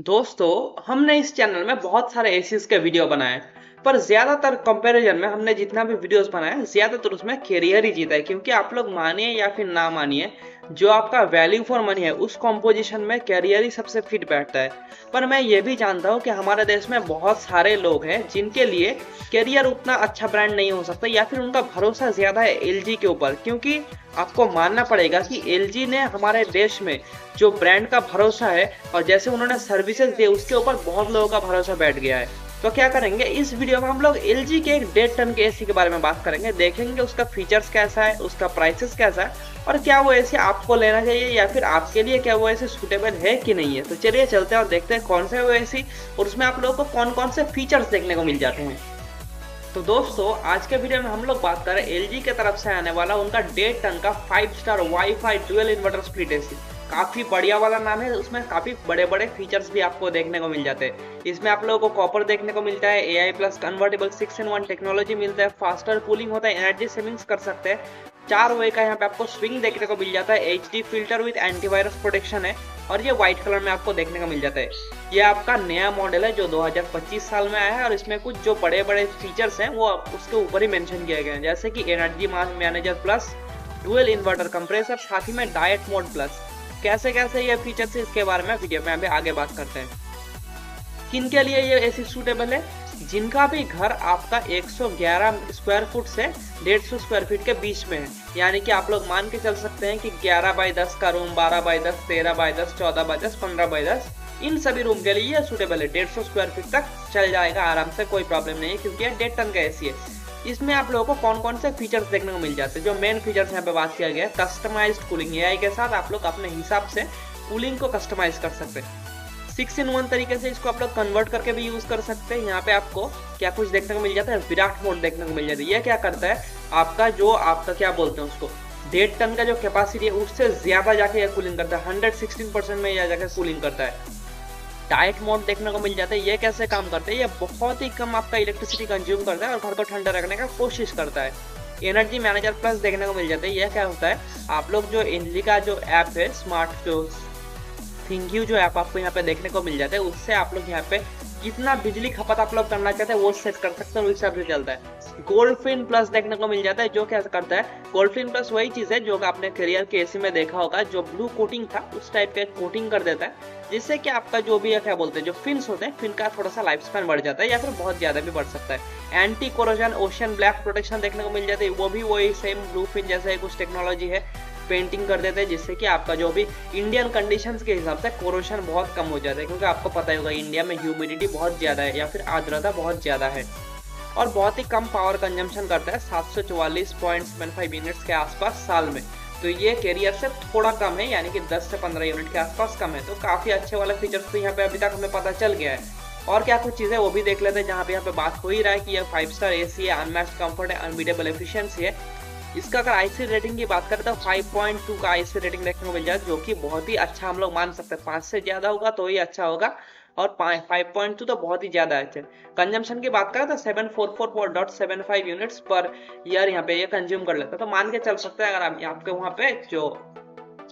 दोस्तों, हमने इस चैनल में बहुत सारे एसीज के वीडियो बनाए, पर ज्यादातर कंपैरिजन में हमने जितना भी वीडियोस बनाए ज्यादातर उसमें कैरियर ही जीता है। क्योंकि आप लोग मानिए या फिर ना मानिए, जो आपका वैल्यू फॉर मनी है उस कॉम्पोजिशन में कैरियर ही सबसे फिट बैठता है। पर मैं ये भी जानता हूँ कि हमारे देश में बहुत सारे लोग हैं जिनके लिए कैरियर उतना अच्छा ब्रांड नहीं हो सकता, या फिर उनका भरोसा ज्यादा है एलजी के ऊपर। क्योंकि आपको मानना पड़ेगा कि एलजी ने हमारे देश में जो ब्रांड का भरोसा है और जैसे उन्होंने सर्विसेज दी उसके ऊपर बहुत लोगों का भरोसा बैठ गया है। तो क्या करेंगे, इस वीडियो में हम लोग एलजी के एक 1.5 टन के एसी के बारे में बात करेंगे। देखेंगे उसका फीचर्स कैसा है, उसका प्राइसेस कैसा है, और क्या वो एसी आपको लेना चाहिए या फिर आपके लिए क्या वो एसी सूटेबल है कि नहीं है। तो चलिए चलते हैं और देखते हैं कौन सा है वो एसी और उसमें आप लोगों को कौन कौन से फीचर्स देखने को मिल जाते हैं। तो दोस्तों, आज के वीडियो में हम लोग बात कर रहे हैं एलजी के तरफ से आने वाला उनका 1.5 टन का 5 star wifi dual inverter split AC. काफी बढ़िया वाला नाम है, उसमें काफी बड़े बड़े फीचर्स भी आपको देखने को मिल जाते हैं। इसमें आप लोगों को कॉपर देखने को मिलता है, AI plus convertible 6-in-1 technology मिलता है, फास्टर कूलिंग होता है, एनर्जी सेविंग्स कर सकते हैं, 4 वे का यहाँ पे आपको स्विंग देखने को मिल जाता है, HD filter with antivirus protection है, और ये व्हाइट कलर में आपको देखने को मिल जाता है। ये आपका नया मॉडल है जो 2025 साल में आया है, और इसमें कुछ जो बड़े बड़े फीचर्स हैं वो उसके ऊपर ही मेंशन किए गए हैं, जैसे कि energy manager plus, dual inverter compressor, साथ ही में डाइट मोड प्लस। कैसे कैसे ये फीचर्स है इसके बारे में वीडियो में अभी आगे बात करते हैं। किन के लिए ये एसी सूटेबल है? जिनका भी घर आपका 111 स्क्वायर फुट से 150 स्क्वायर फीट के बीच में है, यानी कि आप लोग मान के चल सकते हैं कि 11 बाई 10 का room, 12 by 10, 13 by 10, 14 by 10, 15 by 10, इन सभी रूम के लिए ये सूटेबल है। 150 स्क्वायर फीट तक चल जाएगा आराम से, कोई प्रॉब्लम नहीं है, क्योंकि ये 1.5 टन का एसी है। इसमें आप लोगों को कौन कौन से फीचर्स देखने को मिल जाते हैं। जो मेन फीचर्स यहाँ पे बात किया गया है, कस्टमाइज्ड कूलिंग, AI के साथ आप लोग अपने हिसाब से कूलिंग को कस्टमाइज कर सकते हैं। 6-in-1 तरीके से इसको आप लोग कन्वर्ट करके भी यूज कर सकते हैं। यहाँ पे आपको क्या कुछ देखने को मिल जाता है, विराट मोड देखने को मिल जाता है। ये क्या करता है, आपका क्या बोलते हैं उसको, 1.5 टन का जो कैपेसिटी है उससे ज्यादा जाके ये कूलिंग करता है, 116% में यह जाके कूलिंग करता है। डाइट मोड देखने को मिल जाता है। ये कैसे काम करता है, ये बहुत ही कम आपका इलेक्ट्रिसिटी कंज्यूम करता है और घर को ठंडा रखने का कोशिश करता है। एनर्जी मैनेजर प्लस देखने को मिल जाता है। यह क्या होता है, आप लोग जो एनर्जी का जो ऐप है, स्मार्ट जो थिंग्यू जो ऐप आपको यहाँ पे देखने को मिल जाता है, उससे आप लोग यहाँ पे कितना बिजली खपत आप लोग करना चाहते हैं वो सेट कर सकते हैं, उस हिसाब से चलता है। गोल्डफिन प्लस देखने को मिल जाता है। जो क्या करता है, गोल्डफिन प्लस वही चीज है जो आपने कैरियर के एसी में देखा होगा, जो ब्लू कोटिंग था उस टाइप का कोटिंग कर देता है, जिससे कि आपका जो भी है क्या बोलते हैं, जो फिन्स होते हैं, फिन का थोड़ा सा लाइफ स्पैन बढ़ जाता है या फिर बहुत ज्यादा भी बढ़ सकता है। Anti corrosion ocean black protection देखने को मिल जाती है, वो भी वही सेम ब्लू फिन जैसा कुछ टेक्नोलॉजी है, पेंटिंग कर देते हैं, जिससे कि आपका जो भी इंडियन कंडीशंस के हिसाब से कोरोशन बहुत कम हो जाता है। क्योंकि आपको पता ही होगा इंडिया में ह्यूमिडिटी बहुत ज्यादा है या फिर आर्द्रता बहुत ज्यादा है, और बहुत ही कम पावर कंजम्पशन करता है, 744.75 यूनिट्स के आसपास साल में। तो ये कैरियर से थोड़ा कम है, यानी कि 10 से 15 यूनिट के आसपास कम है। तो काफी अच्छे वाले फीचर्स तो यहाँ पे अभी तक हमें पता चल गया है। और क्या कुछ चीजें वो भी देख लेते हैं, जहाँ पे यहाँ पे बात हो ही रहा है कि ये 5 स्टार एसी है, अनमैच्ड कंफर्ट है, अनबीटेबल एफिशिएंसी है। इसका अगर आईसी रेटिंग की बात करें तो 5.2 का आईसी रेटिंग देखने को मिल जाए, जो कि बहुत ही अच्छा हम लोग मान सकते हैं। 5 से ज्यादा होगा तो ही अच्छा होगा, और 5.2 तो बहुत ही ज्यादा है। कंजम्पशन की बात करें तो 744.75 यूनिट्स पर ईयर यहाँ पे ये कंज्यूम कर लेता है। तो मान के चल सकते हैं, अगर आपके वहाँ पे जो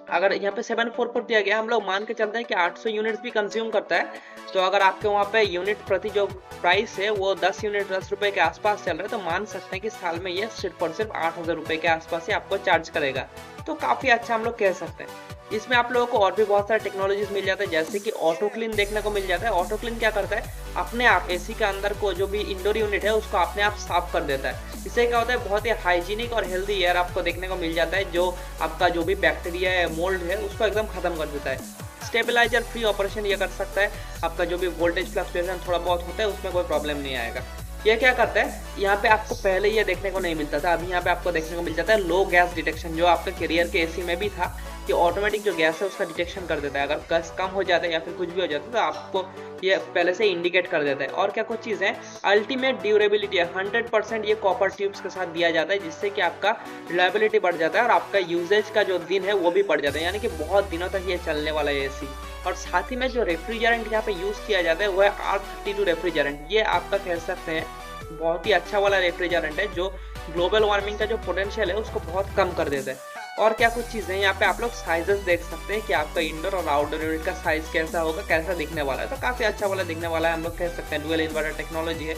अगर यहाँ पे 744 दिया गया, हम लोग मान के चलते हैं कि 800 यूनिट्स भी कंज्यूम करता है। तो अगर आपके वहाँ पे यूनिट प्रति जो प्राइस है वो 10 यूनिट 10 रुपए के आसपास चल रहा है, तो मान सकते हैं कि साल में ये सिर्फ और सिर्फ 8,000 रुपए के आसपास ही आपको चार्ज करेगा। तो काफी अच्छा हम लोग कह सकते हैं। इसमें आप लोगों को और भी बहुत सारे टेक्नोलॉजीज मिल जाते हैं, जैसे कि ऑटो क्लीन देखने को मिल जाता है। ऑटो क्लीन क्या करता है, अपने आप एसी के अंदर को जो भी इंडोर यूनिट है उसको अपने आप साफ कर देता है। इससे क्या होता है, बहुत ही हाइजीनिक और हेल्दी एयर आपको देखने को मिल जाता है, जो आपका जो भी बैक्टीरिया है, मोल्ड है, उसको एकदम खत्म कर देता है। स्टेबलाइजर फ्री ऑपरेशन ये कर सकता है, आपका जो भी वोल्टेज फ्लक्चुएशन थोड़ा बहुत होता है उसमें कोई प्रॉब्लम नहीं आएगा। ये क्या करता है, यहाँ पे आपको पहले ये देखने को नहीं मिलता था, अभी यहाँ पे आपको देखने को मिल जाता है लो गैस डिटेक्शन, जो आपके कैरियर के एसी में भी था कि ऑटोमेटिक जो गैस है उसका डिटेक्शन कर देता है। अगर गैस कम हो जाता है या फिर कुछ भी हो जाता है तो आपको ये पहले से इंडिकेट कर देता है। और क्या कुछ चीज़ें, अल्टीमेट ड्यूरेबिलिटी है, 100% ये कॉपर ट्यूब्स के साथ दिया जाता है, जिससे कि आपका रिलायबिलिटी बढ़ जाता है और आपका यूजेज का जो दिन है वो भी बढ़ जाता है, यानी कि बहुत दिनों तक ये चलने वाला है एसी। और साथ ही में जो रेफ्रिजरेंट यहाँ पे यूज किया जाता है वो है R32 रेफ्रिजरेंट। ये आपका कह सकते हैं बहुत ही अच्छा वाला रेफ्रिजरेंट है, जो ग्लोबल वार्मिंग का जो पोटेंशियल है उसको बहुत कम कर देता है। और क्या कुछ चीज़ें यहाँ पे आप लोग साइजेस देख सकते हैं कि आपका इंडोर और आउटडोर यूनिट का साइज कैसा होगा, कैसा दिखने वाला है। तो काफ़ी अच्छा वाला दिखने वाला है, हम लोग कह सकते हैं डुअल इन्वर्टर टेक्नोलॉजी है।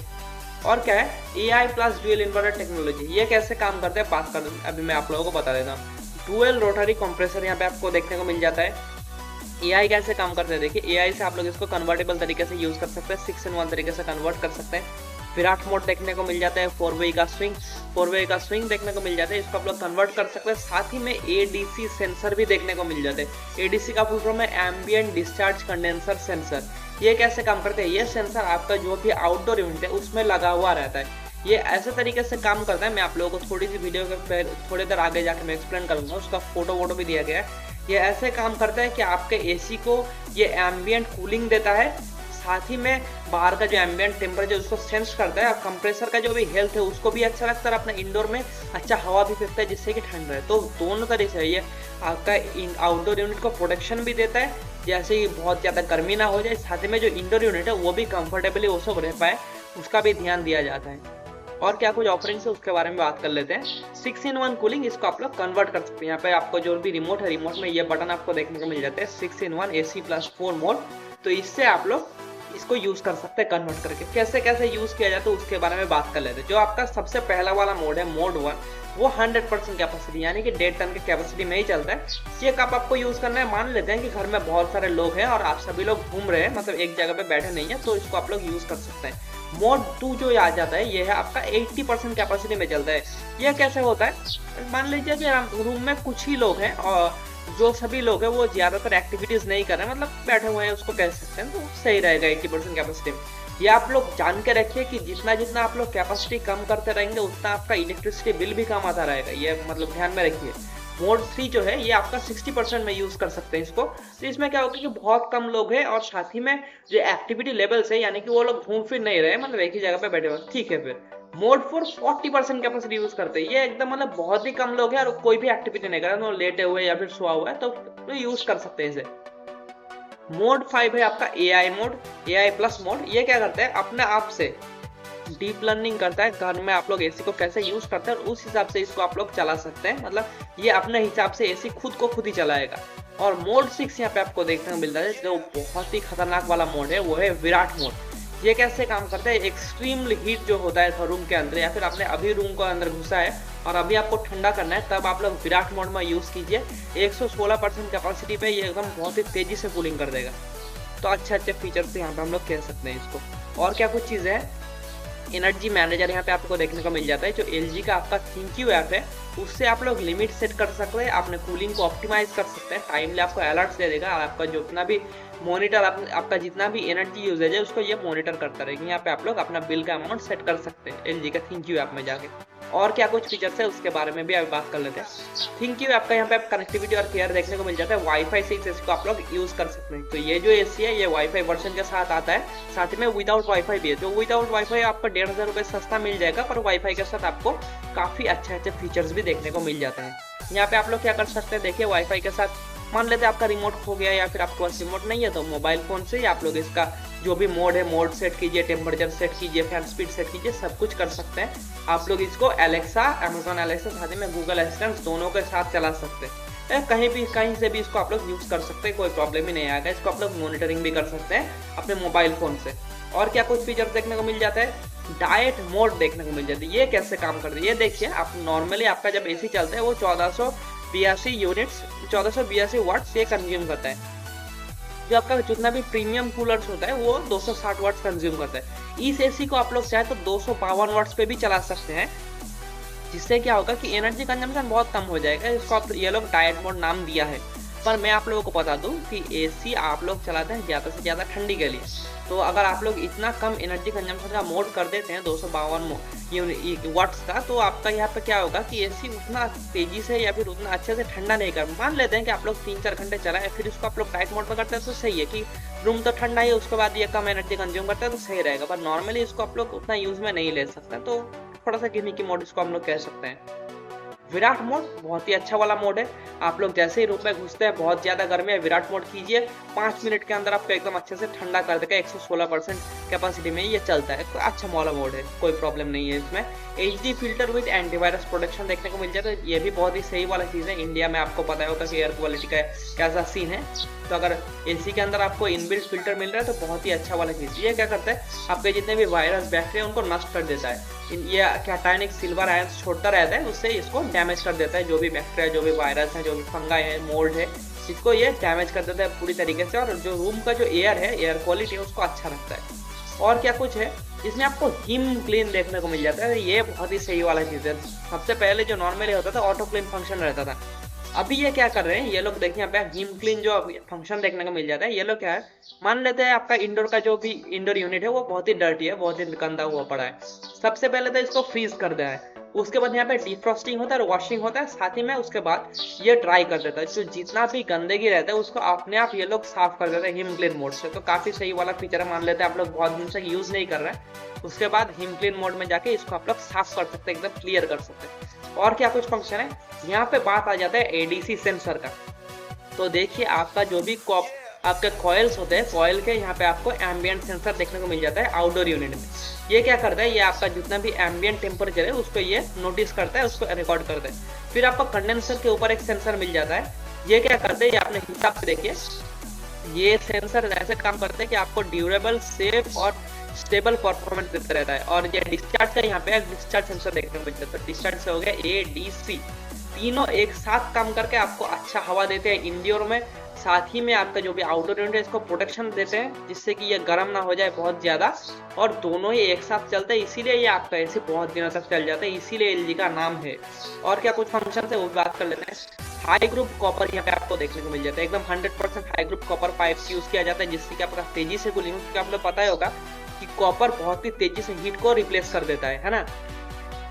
और क्या है AI plus dual inverter technology, ये कैसे काम करते हैं बात कर दूँ, अभी मैं आप लोगों को बता देता हूँ। डुअल रोटरी कंप्रेसर यहाँ पे आपको देखने को मिल जाता है। AI कैसे काम करते हैं देखिए, AI से आप लोग इसको कन्वर्टेबल तरीके से यूज़ कर सकते हैं, 6-in-1 तरीके से कन्वर्ट कर सकते हैं। विराट मोड देखने को मिल जाता है, 4-वे का स्विंग देखने को मिल जाता है, इसको आप लोग कन्वर्ट कर सकते हैं। साथ ही में ADC सेंसर भी देखने को मिल जाते हैं। ADC का फुल फॉर्म है एम्बिएंट डिस्चार्ज कंडेंसर सेंसर। ये कैसे काम करते हैं, ये सेंसर आपका जो भी आउटडोर यूनिट है उसमें लगा हुआ रहता है। ये ऐसे तरीके से काम करता है, मैं आप लोगों को थोड़ी सी वीडियो के थोड़ी देर आगे जाकर मैं एक्सप्लेन करूंगा, उसका फोटो भी दिया गया है। ये ऐसे काम करता है कि आपके AC को ये एम्बिएंट कूलिंग देता है, साथ ही में बाहर का जो एम्बिएंट टेम्परेचर उसको सेंस करता है, और कंप्रेसर का जो भी हेल्थ है उसको भी अच्छा लगता है, अपने इंडोर में अच्छा हवा भी फेंकता है जिससे कि ठंड रहे। तो दोनों तरीके से ये आपका आउटडोर यूनिट को प्रोटेक्शन भी देता है, जैसे ही बहुत ज़्यादा गर्मी ना हो जाए, साथ ही में जो इंडोर यूनिट है वो भी कंफर्टेबली उसको रह पाए, उसका भी ध्यान दिया जाता है। और क्या कुछ ऑफरिंग्स है उसके बारे में बात कर लेते हैं। 6-in-1 कूलिंग, इसको आप लोग कन्वर्ट कर सकते हैं। यहाँ पे आपको जो भी रिमोट है, रिमोट में ये बटन आपको देखने को मिल जाते हैं 6-in-1 AC+4 मोड। तो इससे आप लोग इसको यूज कर सकते हैं कन्वर्ट करके। कैसे कैसे यूज किया जाता है उसके बारे में बात कर लेते हैं। जो आपका सबसे पहला वाला मोड है, मोड 1, वो 100% कैपेसिटी यानी कि 1.5 टन की कैपेसिटी में ही चलता है। ये कब आपको यूज करना है, मान लेते हैं कि घर में बहुत सारे लोग हैं और आप सभी लोग घूम रहे हैं, मतलब एक जगह पे बैठे नहीं है, तो इसको आप लोग यूज कर सकते हैं। मोड 2 जो आ जाता है, ये है आपका 80% कैपेसिटी में चलता है। यह कैसे होता है, मान लीजिए कि रूम में कुछ ही लोग हैं और जो सभी लोग हैं वो ज़्यादातर एक्टिविटीज़ नहीं कर रहे हैं, मतलब बैठे हुए हैं, उसको कह सकते हैं, तो सही रहेगा 80% कैपेसिटी में। ये आप लोग जान के रखिए कि जितना जितना आप लोग कैपेसिटी कम करते रहेंगे उतना आपका इलेक्ट्रिसिटी बिल भी कम आता रहेगा, ये मतलब ध्यान में रखिए। मोड 3 जो है ये आपका 60% में यूज़ कर सकते हैं इसको। तो इसमें क्या होगा कि बहुत कम लोग हैं और साथ ही में जो एक्टिविटी लेवल्स है, यानी कि वो लोग घूम फिर नहीं रहे, मतलब एक ही जगह पे बैठे हुए, ठीक है। फिर मोड 4 40% कैपेसिटी यूज करते हैं, ये एकदम मतलब बहुत ही कम लोग हैं और कोई भी एक्टिविटी नहीं कर रहा है, लेटे हुए या फिर सोया हुआ है, तो यूज कर सकते हैं इसे। मोड 5 है आपका AI mode, AI plus mode. ये क्या करता है, अपने आप से डीप लर्निंग करता है, घर में आप लोग AC को कैसे यूज करते हैं और उस हिसाब से इसको आप लोग चला सकते हैं, मतलब ये अपने हिसाब से AC खुद ही चलाएगा। और मोड 6 यहाँ पे आपको देखने को मिलता है, जो बहुत ही खतरनाक वाला मोड है, वो है विराट मोड। ये कैसे काम करता है, एक्सट्रीम हीट जो होता है रूम के अंदर, या फिर आपने अभी रूम को अंदर घुसा है और अभी आपको ठंडा करना है, तब आप लोग विराट मोड में यूज़ कीजिए। 116% कैपेसिटी पे ये एकदम बहुत ही तेज़ी से कूलिंग कर देगा। तो अच्छे फीचर्स यहाँ पे हम लोग कह सकते हैं इसको। और क्या कुछ चीज़ें हैं, एनर्जी मैनेजर यहाँ पे आपको देखने को मिल जाता है। जो LG का आपका थिंक्यू ऐप है, उससे आप लोग लिमिट सेट कर सकते हैं, अपने कूलिंग को ऑप्टिमाइज कर सकते हैं, टाइमली आपको अलर्ट्स दे देगा, आपका जितना भी मॉनिटर आपका जितना भी एनर्जी यूजेज है उसको ये मॉनिटर करता रहेगा। यहाँ पे आप लोग अपना बिल का अमाउंट सेट कर सकते हैं LG का थिंक्यू ऐप में जाके। और क्या कुछ फीचर्स है उसके बारे में भी अभी बात कर लेते हैं। थिंक्यू ऐप का यहाँ पे कनेक्टिविटी और केयर देखने को मिल जाता है, वाईफाई से इसको आप लोग यूज कर सकते हैं। तो ये जो AC है ये वाईफाई वर्जन के साथ आता है, साथ में विदाउट वाईफाई भी है। जो विदाउट वाईफाई आपको 1,500 रुपये सस्ता मिल जाएगा, पर वाईफाई के साथ आपको काफी अच्छे फीचर्स भी देखने को मिल जाते हैं। यहाँ पे आप लोग क्या कर सकते हैं, देखिए वाईफाई के साथ मान लेते हैं आपका रिमोट खो गया या फिर आपके पास रिमोट नहीं है, तो मोबाइल फोन से ही आप लोग इसका जो भी मोड है, मोड सेट कीजिए, टेम्परेचर सेट कीजिए, फैन स्पीड सेट कीजिए, सब कुछ कर सकते हैं आप लोग। इसको एलेक्सा, अमेजोन एलेक्सा, साथ में गूगल असिस्टेंट दोनों के साथ चला सकते हैं। कहीं से भी इसको आप लोग यूज कर सकते हैं, कोई प्रॉब्लम ही नहीं आएगा। इसको आप लोग मॉनिटरिंग भी कर सकते हैं अपने मोबाइल फोन से। और क्या कुछ फीचर देखने को मिल जाता है, डाइट मोड देखने को मिल जाती है। ये कैसे काम करती है, ये देखिए आप नॉर्मली आपका जब AC चलता है वो 1482 वाट्स ये कंज्यूम करता है। जो आपका जितना भी प्रीमियम कूलर्स होता है वो 260 वाट्स कंज्यूम करता है। इस AC को आप लोग चाहे तो 252 वाट्स पे भी चला सकते हैं, जिससे क्या होगा कि एनर्जी कंजम्पशन बहुत कम हो जाएगा। इसको आप ये लोग डाइट मोड नाम दिया है। पर मैं आप लोगों को बता दूं कि AC आप लोग चलाते हैं ज़्यादा से ज़्यादा ठंडी के लिए, तो अगर आप लोग इतना कम एनर्जी कंजम्पशन का मोड कर देते हैं 252 वाट्स का, तो आपका यहाँ पे क्या होगा कि AC उतना तेज़ी से या फिर उतना अच्छे से ठंडा नहीं कर। मान लेते हैं कि आप लोग 3-4 घंटे चलाएं, फिर इसको आप लोग डाइट मोड में करते हैं तो सही है कि रूम तो ठंडा ही है, उसके बाद ये कम एनर्जी कंज्यूम करता है तो सही रहेगा। पर नॉर्मली इसको आप लोग उतना यूज़ में नहीं ले सकते, तो थोड़ा सा गिमिकी मोड इसको हम लोग कह सकते हैं। विराट मोड बहुत ही अच्छा वाला मोड है। आप लोग जैसे ही रूम में घुसते हैं, बहुत ज्यादा गर्मी है, विराट मोड कीजिए, 5 मिनट के अंदर आपको एकदम अच्छे से ठंडा कर देगा। 116% कैपेसिटी में ये चलता है, तो अच्छा वाला मोड है, कोई प्रॉब्लम नहीं है इसमें। HD filter with antivirus protection देखने को मिल जाता है, ये भी बहुत ही सही वाला चीज़ है। इंडिया में आपको पता होगा कि एयर क्वालिटी का कैसा सीन है, तो अगर AC के अंदर आपको इनबिल्ट फिल्टर मिल रहा है तो बहुत ही अच्छा वाला चीज़। ये क्या करता है, आपके जितने भी वायरस बैक्टीरिया उनको नष्ट कर देता है। ये कैटायनिक सिल्वर आयन छोड़ता रहता है, उससे इसको डैमेज कर देता है। जो भी बैक्टीरिया, जो भी वायरस है, जो भी फंगाई है, मोल्ड है, इसको ये डैमेज कर देता है पूरी तरीके से। और जो रूम का जो एयर है, एयर क्वालिटी है, उसको अच्छा रखता है। और क्या कुछ है, इसमें आपको हिम क्लीन देखने को मिल जाता है, ये बहुत ही सही वाला चीज़ है। सबसे पहले जो नॉर्मली होता था ऑटो क्लीन फंक्शन रहता था, अभी ये क्या कर रहे हैं ये लोग, देखिए यहाँ पे हिम क्लीन जो फंक्शन देखने को मिल जाता है। ये लोग क्या है, मान लेते हैं आपका इंडोर का जो भी इंडोर यूनिट है वो बहुत ही डर्टी है, बहुत ही गंदा हुआ पड़ा है। सबसे पहले तो इसको फ्रीज कर देना है, उसके बाद यहाँ पे डिफ्रॉस्टिंग होता है और वॉशिंग होता है, साथ ही में उसके बाद ये ड्राई कर देता है। जो जितना भी गंदगी रहता है उसको अपने आप ये लोग साफ कर देते हैं हिम क्लीन मोड से। तो काफी सही वाला फीचर है। मान लेते हैं आप लोग बहुत दिन से यूज नहीं कर रहे हैं, उसके बाद हिम क्लीन मोड में जाके इसको आप लोग साफ कर सकते हैं, एकदम क्लियर कर सकते हैं। और क्या कुछ फंक्शन है, यहाँ पे बात आ जाता है ADC सेंसर का। तो देखिए आपका जो भी आपके कॉइल्स होते हैं, कॉइल के यहाँ पे आपको एम्बियंट सेंसर देखने को मिल जाता है आउटडोर यूनिट में। ये क्या करता है, ये आपका जितना भी एम्बियंट टेम्परेचर है उसको ये नोटिस करता है, उसको रिकॉर्ड करता है। फिर आपको कंडेंसर के ऊपर एक सेंसर मिल जाता है, ये क्या करते हैं, ये अपने हिसाब से देखिए, ये सेंसर ऐसे काम करते हैं कि आपको ड्यूरेबल, सेफ और स्टेबल परफॉर्मेंस देता रहता है। और ये डिस्चार्ज का यहाँ पे डिस्चार्ज सेंसर देखने को मिल जाता है। डिस्चार्ज से हो गया ADC, तीनों एक साथ काम करके आपको अच्छा हवा देते हैं इंडोर में, साथ ही में आपका जो भी आउटडोर यूनिट है इसको प्रोटेक्शन देते हैं, जिससे कि ये गर्म ना हो जाए बहुत ज्यादा। और दोनों ही एक साथ चलते हैं, इसीलिए ये आपका ऐसे बहुत दिनों तक चल जाता है, इसीलिए LG का नाम है। और क्या कुछ फंक्शन है वो बात कर लेते हैं। हाई ग्रुप कॉपर यहाँ पे आपको देखने को मिल जाता है, एकदम 100% high group copper pipe use किया जाता है, जिससे कि आपका तेजी से कूलिंग, क्योंकि आप लोग पता ही होगा कि कॉपर बहुत ही तेजी से हीट को रिप्लेस कर देता है ना।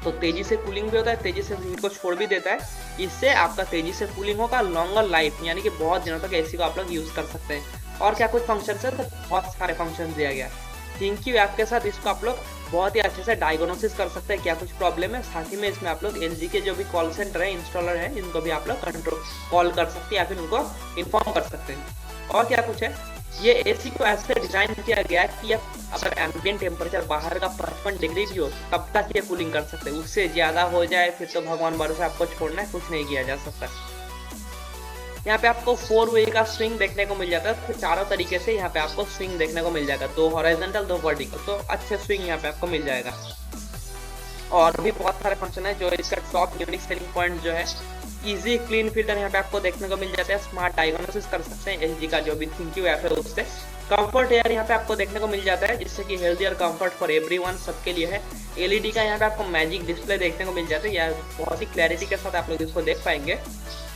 तो तेजी से कूलिंग भी होता है, तेजी से हीट को छोड़ भी देता है, इससे आपका तेजी से कूलिंग होगा, लॉन्गर लाइफ, यानी कि बहुत दिनों तक AC को आप लोग यूज कर सकते हैं। और क्या कुछ फंक्शन है, तो बहुत सारे फंक्शन दिया गया है। थिंक यू ऐप के साथ इसको आप लोग बहुत ही अच्छे से डायग्नोसिस कर सकते हैं क्या कुछ प्रॉब्लम है। साथ ही में इसमें आप लोग LG के जो भी कॉल सेंटर है, इंस्टॉलर है, इनको भी आप लोग कॉल कर सकते हैं या फिर उनको इन्फॉर्म कर सकते हैं। और क्या कुछ है, ये AC को ऐसे डिजाइन किया गया है कि अगर एम्बिएंट टेम्परेचर बाहर का 55 डिग्री भी हो तब तक ये कूलिंग कर सकते हैं। उससे ज्यादा हो जाए फिर तो भगवान भरोसे आपको छोड़ना है, कुछ नहीं किया जा सकता। यहाँ पे आपको 4 वे का स्विंग देखने को मिल जाता है, तो चारों तरीके से यहाँ पे आपको स्विंग देखने को मिल जाएगा, 2 हॉरिजॉन्टल 2 वर्टिकल, तो अच्छे स्विंग यहाँ पे आपको मिल जाएगा। और भी बहुत सारे फंक्शन है जो इसका टॉप यूनिक सेलिंग पॉइंट जो है, इजी क्लीन फिल्टर यहाँ पे आपको देखने को मिल जाता है, स्मार्ट डायग्नोसिस कर सकते हैं LG का जो भी थिंक यू ऐप है उससे। कंफर्ट एयर यहाँ पे आपको देखने को मिल जाता है, जिससे कि हेल्दी और कंफर्ट फॉर एवरीवन, सबके लिए है। LED का यहाँ पे आपको मैजिक डिस्प्ले देखने को मिल जाता है, यार बहुत ही क्लैरिटी के साथ आप लोग इसको देख पाएंगे।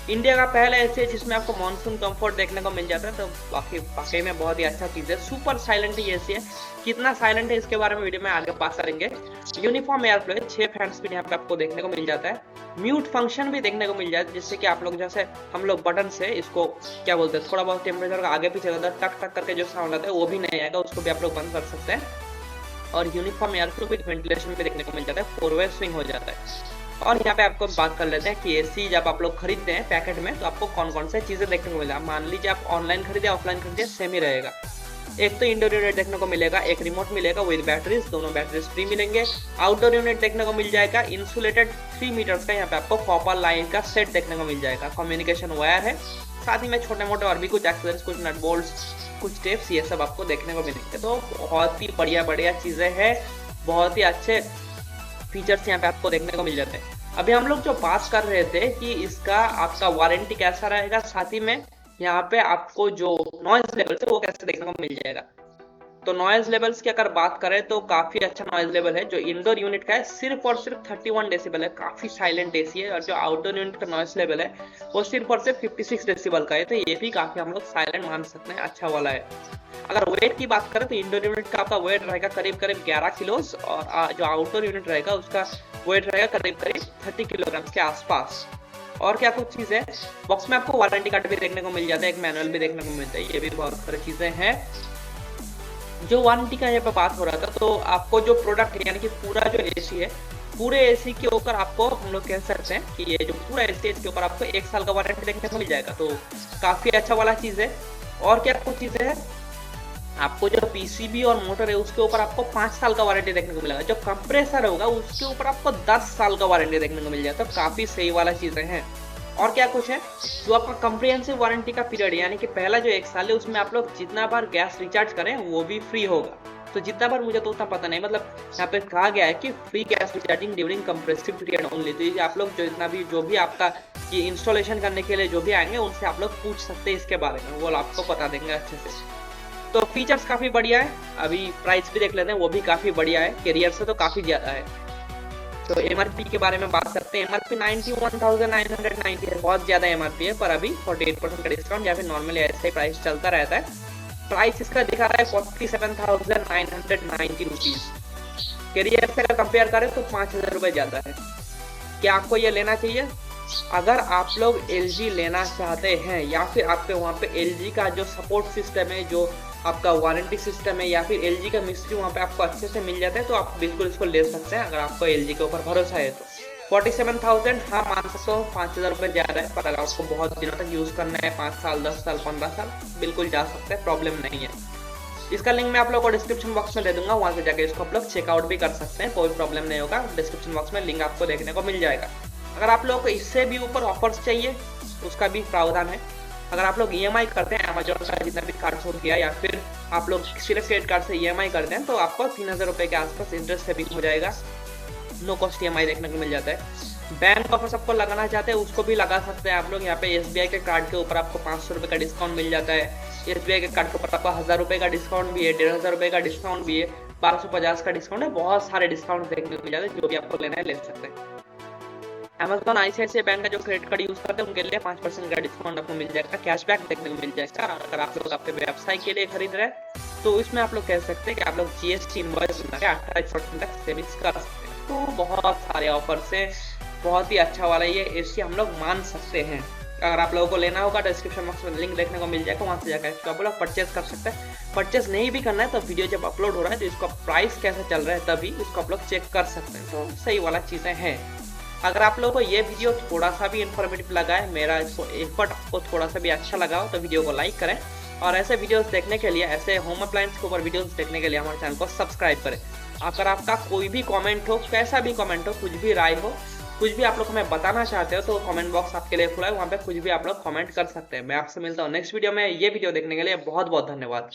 इंडिया का पहला ऐसे जिसमें आपको मानसून कंफर्ट देखने को मिल जाता है, तो वाकई में बहुत ही अच्छा चीज़ है। सुपर साइलेंट ही ऐसी है, कितना साइलेंट है इसके बारे में वीडियो में आगे पास करेंगे। Uniform air flow, 6 fan speed यहाँ पे आपको देखने को मिल जाता है। म्यूट फंक्शन भी देखने को मिल जाता है, जिससे कि आप लोग जैसे हम लोग बटन से इसको क्या बोलते हैं, थोड़ा बहुत टेम्परेचर का आगे पीछे होता है, टक टक करके जो साउंड आता है वो भी नहीं आएगा, उसको भी आप लोग बंद कर सकते हैं। और uniform air flow with ventilation भी देखने को मिल जाता है, 4 वे स्विंग हो जाता है। और यहाँ पे आपको बात कर लेते हैं कि AC जब आप लोग खरीदते हैं पैकेट में तो आपको कौन कौन से चीज़ें देखने को मिलेगा। मान लीजिए आप ऑनलाइन खरीदे ऑफलाइन खरीदे सेम ही रहेगा। एक तो इंडोर यूनिट देखने को मिलेगा, एक रिमोट मिलेगा विद बैटरीज, दोनों बैटरीज फ्री मिलेंगे। आउटडोर यूनिट देखने को मिल जाएगा, इंसुलेटेड 3 मीटर्स का यहाँ पे आपको कॉपर लाइन का सेट देखने को मिल जाएगा, कम्युनिकेशन वायर है, साथ ही में छोटे मोटे और भी कुछ एक्सेसरीज, कुछ नट बोल्ट्स, कुछ टेप्स, ये सब आपको देखने को मिलेंगे। तो बहुत ही बढ़िया चीज़ें हैं, बहुत ही अच्छे फीचर्स यहाँ पे आपको देखने को मिल जाते हैं। अभी हम लोग जो बात कर रहे थे कि इसका आपका वारंटी कैसा रहेगा, साथ ही में यहाँ पे आपको जो नॉइज लेवल है वो कैसे देखने को मिल जाएगा। तो नॉइज लेवल्स की अगर बात करें तो काफी अच्छा नॉइज लेवल है जो इंडोर यूनिट का है, सिर्फ और सिर्फ 31 डेसिबल है, काफी साइलेंट AC है। और जो आउटडोर यूनिट का नॉइज लेवल है वो सिर्फ और सिर्फ 56 डेसिबल का है, तो ये भी काफी हम लोग साइलेंट मान सकते हैं, अच्छा वाला है। अगर वेट की बात करें तो इंडोर यूनिट का आपका वेट रहेगा करीब 11 किलोस, और जो आउटडोर यूनिट रहेगा उसका वेट रहेगा करीब 30 किलोग्राम के आसपास। और क्या कुछ चीज़ है, बॉक्स में आपको वारंटी कार्ड भी देखने को मिल जाता है, एक मैनुअल भी देखने को मिलता है, ये भी बहुत सारी चीज़ें हैं। जो वारंटी का यहाँ पे बात हो रहा था, तो आपको जो प्रोडक्ट है यानी कि पूरा जो AC है पूरे एसी के ऊपर आपको हम लोग कह सकते हैं कि ये जो पूरा एसी है इसके ऊपर आपको 1 साल का वारंटी देखने को मिल जाएगा, तो काफी अच्छा वाला चीज है। और क्या कुछ चीजें हैं, आपको जो पीसीबी और मोटर है उसके ऊपर आपको 5 साल का वारंटी देखने को मिलेगा। जो कंप्रेसर होगा उसके ऊपर आपको 10 साल का वारंटी देखने को मिल जाएगा, तो काफी सही वाला चीजें हैं। और क्या कुछ है, जो आपका कंप्रिहेंसिव वारंटी का पीरियड यानी कि पहला जो 1 साल है उसमें आप लोग जितना बार गैस रिचार्ज करें वो भी फ्री होगा। तो जितना बार मुझे तो उतना पता नहीं, मतलब यहाँ पे कहा गया है कि free gas recharging during compressive period only. तो ये आप लोग जो इतना भी जो भी आपका ये इंस्टॉलेशन करने के लिए जो भी आएंगे उनसे आप लोग पूछ सकते हैं इसके बारे में, वो आपको बता देंगे अच्छे से। तो फीचर्स काफी बढ़िया है। अभी प्राइस भी देख लेते हैं, वो भी काफी बढ़िया है, कैरियर से तो काफी ज्यादा है। तो एमआरपी के बारे में बात करते हैं। एमआरपी 91,990 है, बहुत ज्यादा एमआरपी है, पर अभी 48% का डिस्काउंट या फिर नॉर्मली ऐसे ही प्राइस चलता रहता है। प्राइस इसका दिखा रहा है 47,990 रुपीज। कैरियर से अगर कंपेयर करें तो 5,000 रुपये ज्यादा है। क्या आपको ये लेना चाहिए? अगर आप लोग LG लेना चाहते हैं या फिर आपके वहाँ पे LG का जो सपोर्ट सिस्टम है, जो आपका वारंटी सिस्टम है या फिर LG का मिस्त्री वहाँ पे आपको अच्छे से मिल जाता है, तो आप बिल्कुल इसको ले सकते हैं अगर आपको LG के ऊपर भरोसा है तो। 47,000 हाँ मान सकते हो, 5,000 रुपये ज़्यादा है, पर अगर आपको बहुत दिनों तक यूज़ करना है, 5 साल 10 साल 15 साल, बिल्कुल जा सकते हैं, प्रॉब्लम नहीं है। इसका लिंक मैं आप लोग को डिस्क्रिप्शन बॉक्स में दे दूंगा, वहाँ से जाकर इसको आप लोग चेकआउट भी कर सकते हैं, कोई प्रॉब्लम नहीं होगा। डिस्क्रिप्शन बॉक्स में लिंक आपको देखने को मिल जाएगा। अगर आप लोग को इससे भी ऊपर ऑफर्स चाहिए उसका भी प्रावधान है। अगर आप लोग EMI करते हैं अमेजोन का जितना भी कार्ड हो गया, या फिर आप लोग सिर्फ क्रेडिट कार्ड से EMI करते हैं, तो आपको 3,000 रुपये के आसपास इंटरेस्ट सेविंग हो जाएगा। नो कॉस्ट EMI देखने को मिल जाता है। बैंक ऑफर सबको लगाना चाहते हैं उसको भी लगा सकते हैं आप लोग। यहाँ पे SBI के कार्ड के ऊपर आपको 500 रुपये का डिस्काउंट मिल जाता है। SBI के कार्ड के ऊपर आपको 1,000 रुपये का डिस्काउंट भी है, 1,500 रुपये का डिस्काउंट भी है, 1250 का डिस्काउंट है, बहुत सारे डिस्काउंट देखने को मिल जाते हैं। जो भी आपको लेना है ले सकते हैं। अमेजोन ICICI बैंक का जो क्रेडिट कार्ड यूज करते हैं उनके लिए 5% का डिस्काउंट आपको मिल जाएगा, कैशबैक देखने को मिल जाएगा। अगर आप लोग अपने व्यवसाय के लिए खरीद रहे हैं तो इसमें आप लोग कह सकते हैं कि आप लोग GST इनवॉइस बना के 28% तक सेविंग्स कर सकते हैं। तो बहुत सारे ऑफर्स हैं, बहुत ही अच्छा वाला ये एसी हम लोग मान सकते हैं। अगर आप लोगों को लेना होगा तो डिस्क्रिप्शन बॉक्स में लिंक देखने को मिल जाएगा, वहाँ से जाकर इसको आप लोग परचेज कर सकते हैं। परचेज नहीं भी करना है तो वीडियो जब अपलोड हो रहा है तो इसका प्राइस कैसे चल रहा है तभी इसको आप लोग चेक कर सकते हैं। तो सही वाला चीज़ें हैं। अगर आप लोगों को ये वीडियो थोड़ा सा भी इन्फॉर्मेटिव लगा है, मेरा इसको एफर्ट आपको थोड़ा सा भी अच्छा लगा हो, तो वीडियो को लाइक करें और ऐसे वीडियोस देखने के लिए, ऐसे होम अप्लायंस के ऊपर वीडियोस देखने के लिए हमारे चैनल को सब्सक्राइब करें। अगर आपका कोई भी कमेंट हो, कैसा भी कमेंट हो, कुछ भी राय हो, कुछ भी आप लोग हमें बताना चाहते हो, तो कमेंट बॉक्स आपके लिए खुला है, वहाँ पे कुछ भी आप लोग कमेंट कर सकते हैं। मैं आपसे मिलता हूँ नेक्स्ट वीडियो में। ये वीडियो देखने के लिए बहुत बहुत धन्यवाद।